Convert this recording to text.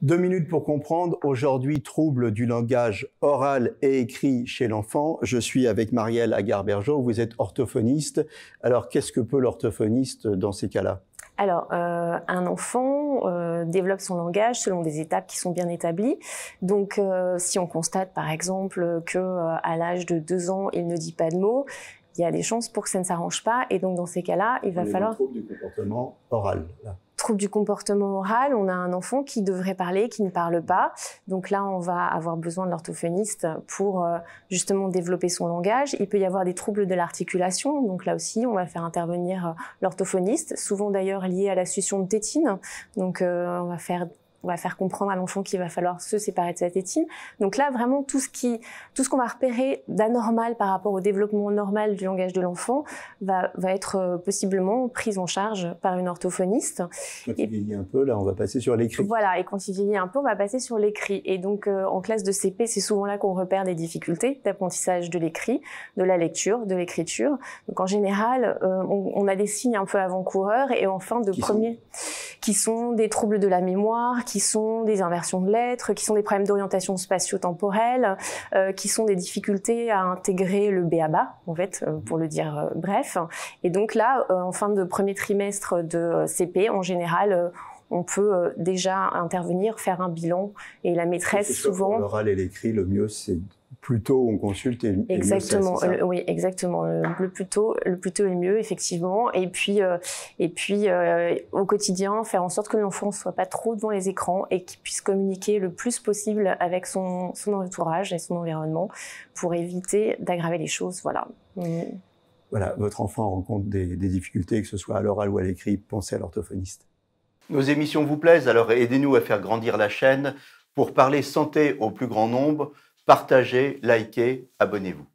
2 minutes pour comprendre. Aujourd'hui, troubles du langage oral et écrit chez l'enfant. Je suis avec Marielle Agar-Bergeau. Vous êtes orthophoniste. Alors, qu'est-ce que peut l'orthophoniste dans ces cas-là? Alors, un enfant développe son langage selon des étapes qui sont bien établies. Donc, si on constate par exemple que à l'âge de 2 ans, il ne dit pas de mots, il y a des chances pour que ça ne s'arrange pas. Et donc, dans ces cas-là, il va falloir... Trouble du comportement oral, là. Trouble du comportement oral, on a un enfant qui devrait parler, qui ne parle pas. Donc là, on va avoir besoin de l'orthophoniste pour justement développer son langage. Il peut y avoir des troubles de l'articulation. Donc là aussi, on va faire intervenir l'orthophoniste, souvent d'ailleurs lié à la succion de tétine. Donc on va faire comprendre à l'enfant qu'il va falloir se séparer de sa tétine. Donc là, vraiment, tout ce qu'on va repérer d'anormal par rapport au développement normal du langage de l'enfant va être possiblement pris en charge par une orthophoniste. Quand il vieillit un peu, là, on va passer sur l'écrit. Voilà, et quand il vieillit un peu, on va passer sur l'écrit. Et donc, en classe de CP, c'est souvent là qu'on repère des difficultés d'apprentissage de l'écrit, de la lecture, de l'écriture. Donc, en général, on a des signes un peu avant-coureurs et en fin de premier, qui sont des troubles de la mémoire, qui sont des inversions de lettres, qui sont des problèmes d'orientation spatio-temporelle, qui sont des difficultés à intégrer le b.a.-ba, en fait, pour le dire bref. Et donc là, en fin de premier trimestre de CP, en général, on peut déjà intervenir, faire un bilan, et la maîtresse souvent... L'oral et l'écrit, le mieux, c'est plus tôt on consulte et exactement, mieux c'est, oui, exactement. Le plus tôt est mieux, effectivement. Et puis au quotidien, faire en sorte que l'enfant ne soit pas trop devant les écrans et qu'il puisse communiquer le plus possible avec son entourage et son environnement pour éviter d'aggraver les choses. Voilà. Voilà, votre enfant rencontre des difficultés, que ce soit à l'oral ou à l'écrit, pensez à l'orthophoniste. Nos émissions vous plaisent, alors aidez-nous à faire grandir la chaîne. Pour parler santé au plus grand nombre, partagez, likez, abonnez-vous.